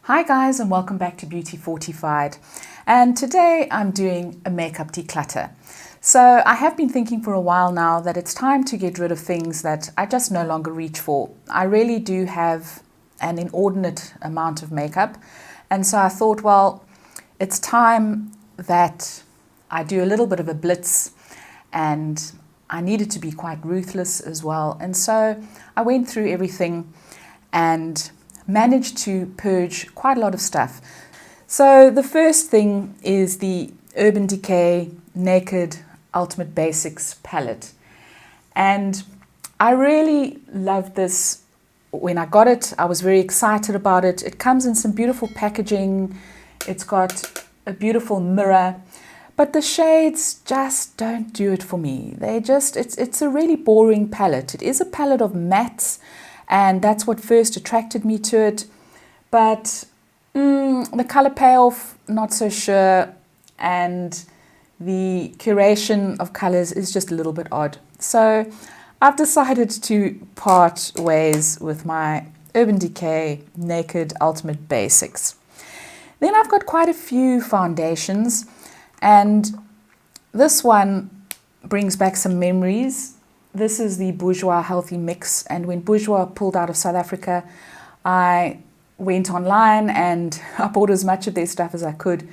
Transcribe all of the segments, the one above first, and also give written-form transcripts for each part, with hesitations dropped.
Hi guys, and welcome back to Beauty Fortified. And today I'm doing a makeup declutter. So I have been thinking for a while now that it's time to get rid of things that I just no longer reach for. I really do have an inordinate amount of makeup. And so I thought, well, it's time that I do a little bit of a blitz, and I needed to be quite ruthless as well. And so I went through everything and managed to purge quite a lot of stuff. So the first thing is the Urban Decay Naked Ultimate Basics palette. And I really loved this. When I got it, I was very excited about it. It comes in some beautiful packaging. It's got a beautiful mirror, but the shades just don't do it for me. It's a really boring palette. It is a palette of mattes, and that's what first attracted me to it. But the color payoff, not so sure, and the curation of colors is just a little bit odd. So I've decided to part ways with my Urban Decay Naked Ultimate Basics. Then I've got quite a few foundations, and this one brings back some memories. This is the Bourjois Healthy Mix, and when Bourjois pulled out of South Africa, I went online and I bought as much of their stuff as I could.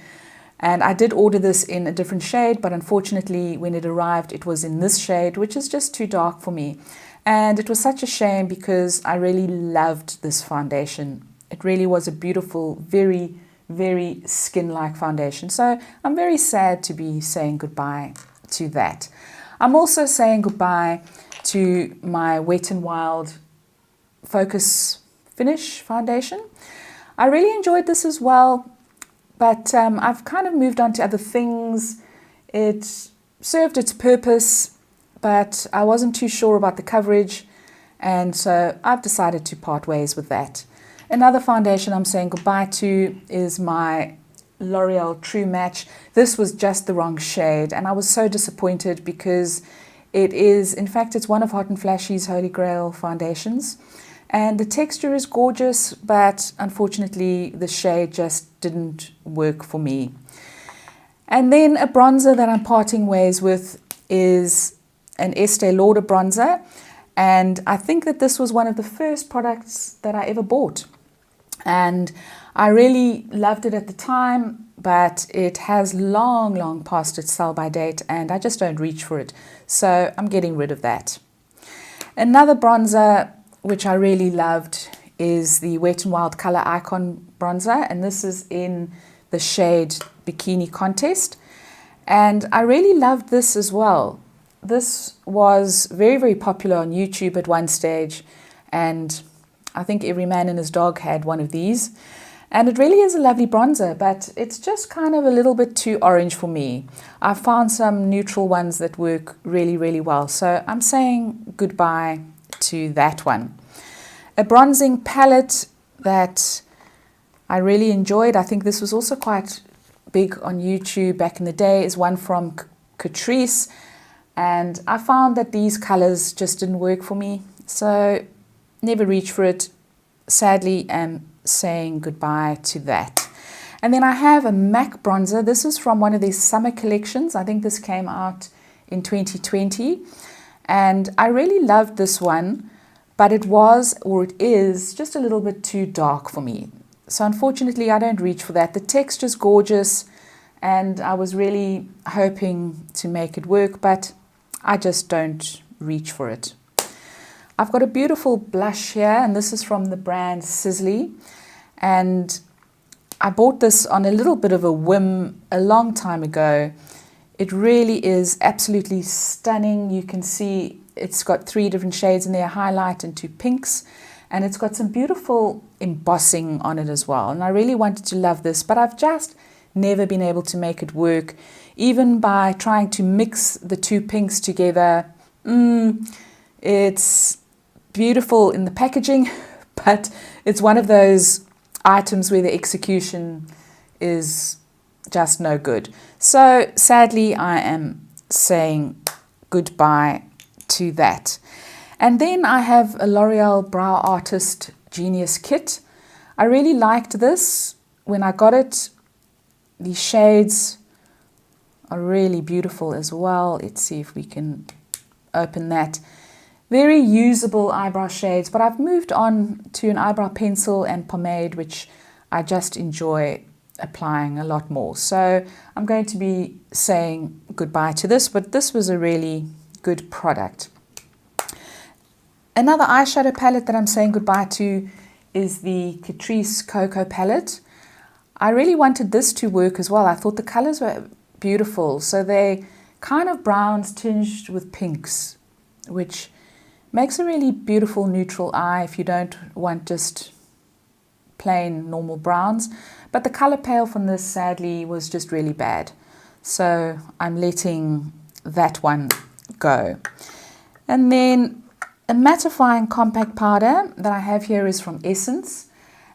And I did order this in a different shade, but unfortunately when it arrived, it was in this shade, which is just too dark for me. And it was such a shame because I really loved this foundation. It really was a beautiful, very, very skin-like foundation. So I'm very sad to be saying goodbye to that. I'm also saying goodbye to my Wet n Wild Focus Finish foundation. I really enjoyed this as well, but I've kind of moved on to other things. It served its purpose, but I wasn't too sure about the coverage, and so I've decided to part ways with that. Another foundation I'm saying goodbye to is my L'Oreal True Match. This was just the wrong shade, and I was so disappointed because it's one of Hot and Flashy's Holy Grail foundations, and the texture is gorgeous, but unfortunately the shade just didn't work for me. And then a bronzer that I'm parting ways with is an Estee Lauder bronzer, and I think that this was one of the first products that I ever bought, and I really loved it at the time, but it has long past its sell-by date, and I just don't reach for it. So I'm getting rid of that. Another bronzer which I really loved is the Wet n Wild Color Icon bronzer, and this is in the shade Bikini Contest. And I really loved this as well. This was very, very popular on YouTube at one stage, and I think every man and his dog had one of these. And it really is a lovely bronzer, but it's just kind of a little bit too orange for me. I found some neutral ones that work really, really well. So I'm saying goodbye to that one. A bronzing palette that I really enjoyed, I think this was also quite big on YouTube back in the day, is one from Catrice. And I found that these colors just didn't work for me. So never reach for it. Sadly, am saying goodbye to that. And then I have a MAC bronzer. This is from one of their summer collections. I think this came out in 2020, and I really loved this one, but it is just a little bit too dark for me. So unfortunately I don't reach for that. The texture's gorgeous, and I was really hoping to make it work, but I just don't reach for it. I've got a beautiful blush here, and this is from the brand Sisley, and I bought this on a little bit of a whim a long time ago. It really is absolutely stunning. You can see it's got 3 different shades in there, highlight and 2 pinks, and it's got some beautiful embossing on it as well. And I really wanted to love this, but I've just never been able to make it work, even by trying to mix the 2 pinks together. It's beautiful in the packaging, but it's one of those items where the execution is just no good. So sadly, I am saying goodbye to that. And then I have a L'Oreal Brow Artist Genius Kit. I really liked this when I got it. The shades are really beautiful as well. Let's see if we can open that. Very usable eyebrow shades, but I've moved on to an eyebrow pencil and pomade, which I just enjoy applying a lot more. So I'm going to be saying goodbye to this, but this was a really good product. Another eyeshadow palette that I'm saying goodbye to is the Catrice Cocoa palette. I really wanted this to work as well. I thought the colors were beautiful. So they kind of browns tinged with pinks, which makes a really beautiful neutral eye if you don't want just plain normal browns. But the color pale from this sadly was just really bad. So I'm letting that one go. And then a mattifying compact powder that I have here is from Essence.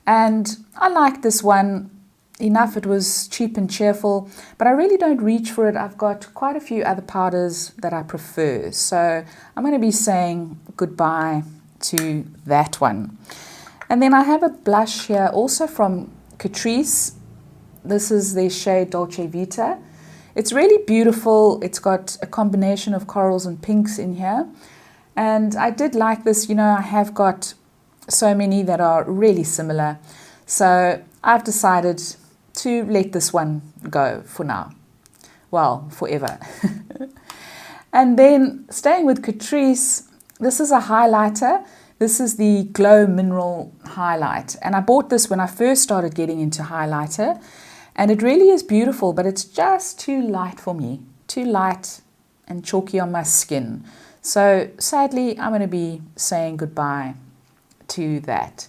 And I like this one enough. It was cheap and cheerful, but I really don't reach for it. I've got quite a few other powders that I prefer. So I'm going to be saying goodbye to that one. And then I have a blush here also from Catrice. This is their shade Dolce Vita. It's really beautiful. It's got a combination of corals and pinks in here. And I did like this. You know, I have got so many that are really similar. So I've decided to let this one go for now. Well, forever. And then staying with Catrice, this is a highlighter. This is the Glow Mineral Highlight. And I bought this when I first started getting into highlighter. And it really is beautiful, but it's just too light for me. Too light and chalky on my skin. So sadly, I'm going to be saying goodbye to that.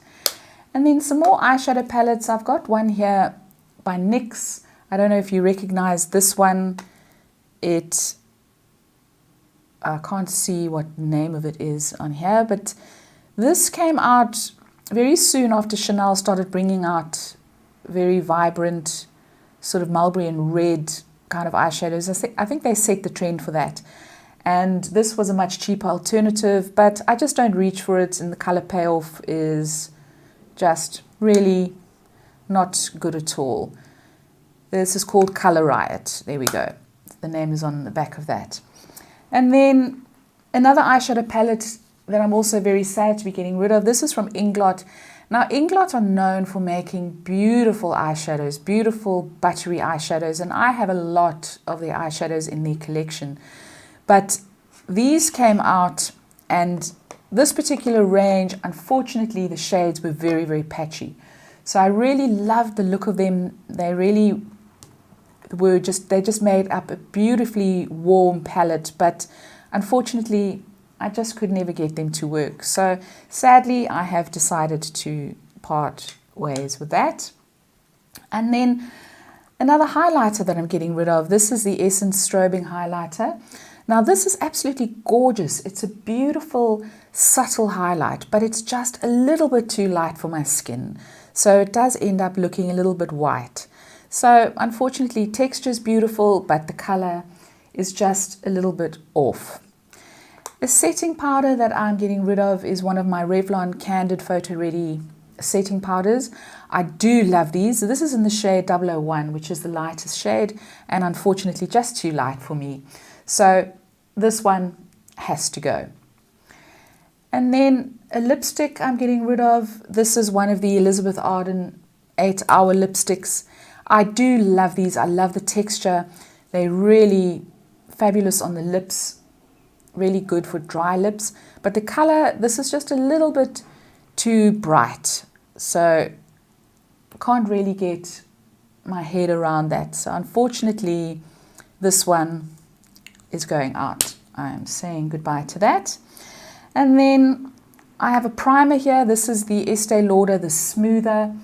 And then some more eyeshadow palettes. I've got one here by NYX. I don't know if you recognize this one. I can't see what name of it is on here, but this came out very soon after Chanel started bringing out very vibrant sort of mulberry and red kind of eyeshadows. I think they set the trend for that. And this was a much cheaper alternative, but I just don't reach for it, and the color payoff is just really not good at all. This is called Color Riot. There we go. The name is on the back of that. And then another eyeshadow palette that I'm also very sad to be getting rid of. This is from Inglot. Now, Inglot are known for making beautiful eyeshadows, beautiful buttery eyeshadows, and I have a lot of their eyeshadows in their collection. But these came out, and this particular range, unfortunately, the shades were very, very patchy. So I really loved the look of them. They really were they just made up a beautifully warm palette, but unfortunately, I just could never get them to work. So sadly, I have decided to part ways with that. And then another highlighter that I'm getting rid of. This is the Essence Strobing Highlighter. Now, this is absolutely gorgeous. It's a beautiful, subtle highlight, but it's just a little bit too light for my skin. So it does end up looking a little bit white. So unfortunately, texture is beautiful, but the color is just a little bit off. A setting powder that I'm getting rid of is one of my Revlon Candid Photo Ready setting powders. I do love these. This is in the shade 001, which is the lightest shade, and unfortunately just too light for me. So this one has to go. And then a lipstick I'm getting rid of. This is one of the Elizabeth Arden 8-hour lipsticks. I do love these. I love the texture. They're really fabulous on the lips. Really good for dry lips. But the color, this is just a little bit too bright. So can't really get my head around that. So unfortunately, this one is going out. I'm saying goodbye to that. And then I have a primer here. This is the Estee Lauder, the Smoother.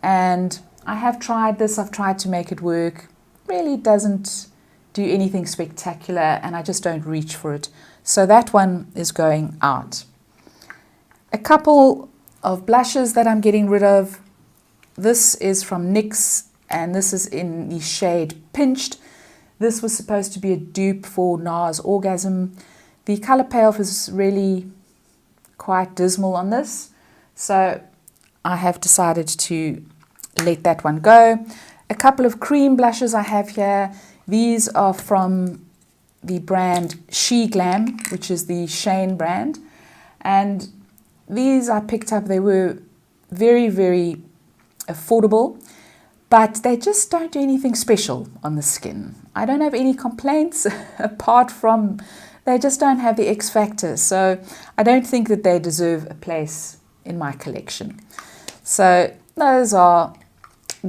And I have tried this. I've tried to make it work. Really doesn't do anything spectacular, and I just don't reach for it. So that one is going out. A couple of blushes that I'm getting rid of. This is from NYX, and this is in the shade Pinched. This was supposed to be a dupe for NARS Orgasm. The color payoff is really quite dismal on this. So I have decided to let that one go. A couple of cream blushes I have here. These are from the brand She Glam, which is the Shane brand. And these I picked up. They were very, very affordable, but they just don't do anything special on the skin. I don't have any complaints apart from they just don't have the X factor. So I don't think that they deserve a place in my collection. So those are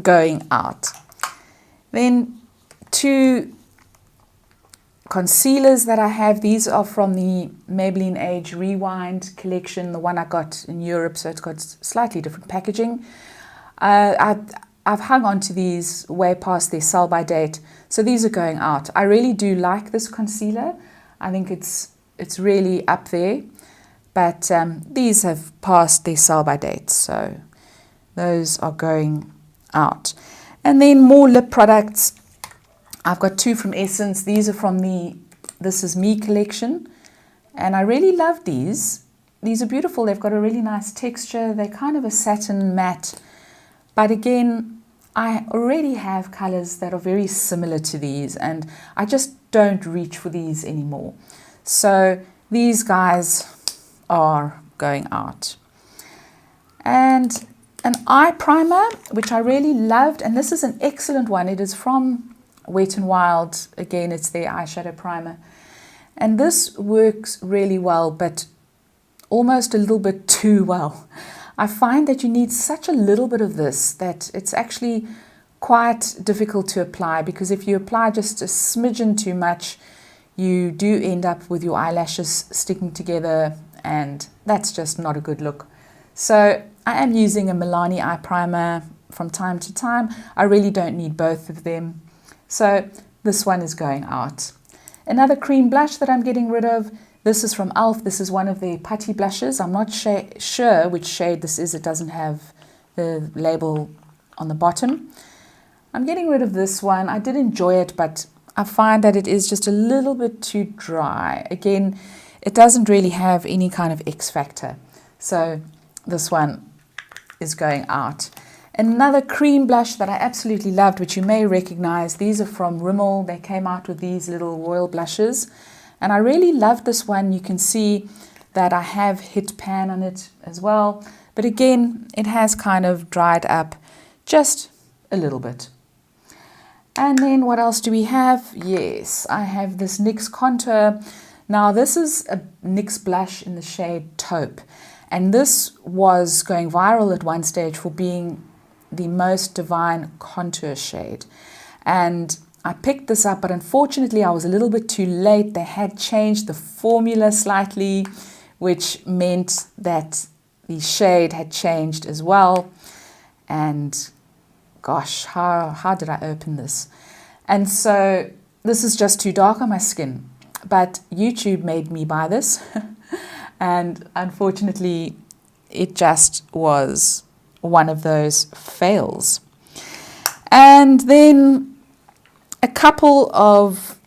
going out. Then two concealers that I have. These are from the Maybelline Age Rewind collection, the one I got in Europe, so it's got slightly different packaging. I've hung on to these way past their sell-by date, so these are going out. I really do like this concealer. I think it's really up there, but these have passed their sell-by date, so those are going out. And then more lip products. I've got two from Essence. These are from the This Is Me collection, and I really love these. These are beautiful. They've got a really nice texture. They're kind of a satin matte, but again, I already have colors that are very similar to these, and I just don't reach for these anymore. So these guys are going out. And an eye primer, which I really loved, and this is an excellent one. It is from Wet n Wild. Again, it's their eyeshadow primer. And this works really well, but almost a little bit too well. I find that you need such a little bit of this that it's actually quite difficult to apply, because if you apply just a smidgen too much, you do end up with your eyelashes sticking together, and that's just not a good look. So I am using a Milani eye primer from time to time. I really don't need both of them. So this one is going out. Another cream blush that I'm getting rid of. This is from e.l.f. This is one of their putty blushes. I'm not sure which shade this is. It doesn't have the label on the bottom. I'm getting rid of this one. I did enjoy it, but I find that it is just a little bit too dry. Again, it doesn't really have any kind of X factor. So this one is going out. Another cream blush that I absolutely loved, which you may recognize. These are from Rimmel. They came out with these little royal blushes, and I really loved this one. You can see that I have hit pan on it as well, but again, it has kind of dried up just a little bit. And then what else do we have? Yes, I have this NYX contour. Now this is a NYX blush in the shade Taupe, and this was going viral at one stage for being the most divine contour shade. And I picked this up, but unfortunately I was a little bit too late. They had changed the formula slightly, which meant that the shade had changed as well. And gosh, how did I open this? And so this is just too dark on my skin. But YouTube made me buy this. And unfortunately, it just was one of those fails. And then a couple of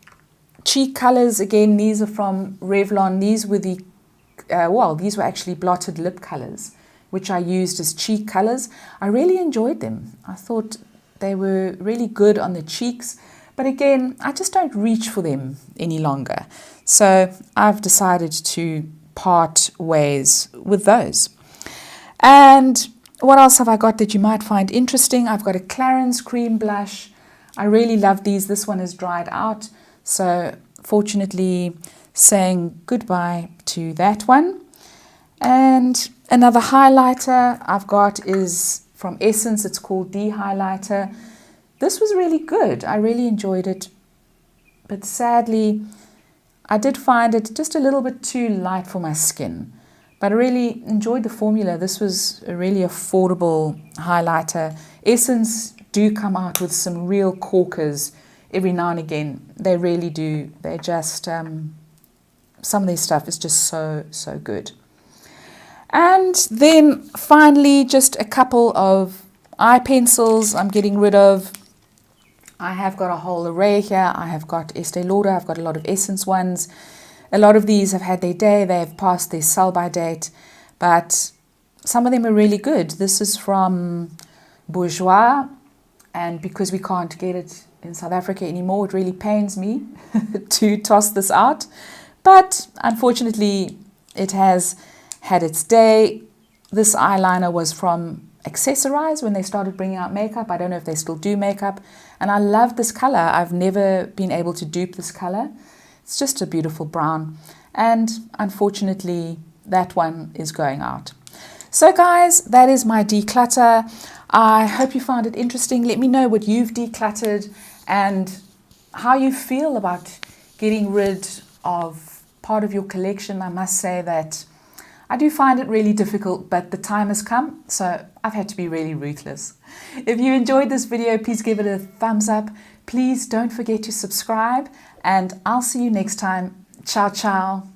cheek colors. Again, these are from Revlon. These were these were actually blotted lip colors, which I used as cheek colors. I really enjoyed them. I thought they were really good on the cheeks, but again, I just don't reach for them any longer. So I've decided to part ways with those. And what else have I got that you might find interesting? I've got a Clarins cream blush. I really love these. This one is dried out, so fortunately saying goodbye to that one. And another highlighter I've got is from Essence. It's called D Highlighter. This was really good. I really enjoyed it, but sadly I did find it just a little bit too light for my skin. But I really enjoyed the formula. This was a really affordable highlighter. Essence do come out with some real corkers every now and again. They really do. They just, some of their stuff is just so good. And then finally, just a couple of eye pencils I'm getting rid of. I have got a whole array here. I have got Estee Lauder. I've got a lot of Essence ones. A lot of these have had their day. They have passed their sell-by date. But some of them are really good. This is from Bourgeois, and because we can't get it in South Africa anymore, it really pains me to toss this out. But unfortunately, it has had its day. This eyeliner was from Accessorize when they started bringing out makeup. I don't know if they still do makeup. And I love this color. I've never been able to dupe this color. It's just a beautiful brown. And unfortunately, that one is going out. So guys, that is my declutter. I hope you found it interesting. Let me know what you've decluttered and how you feel about getting rid of part of your collection. I must say that I do find it really difficult, but the time has come, so I've had to be really ruthless. If you enjoyed this video, please give it a thumbs up. Please don't forget to subscribe, and I'll see you next time. Ciao, ciao.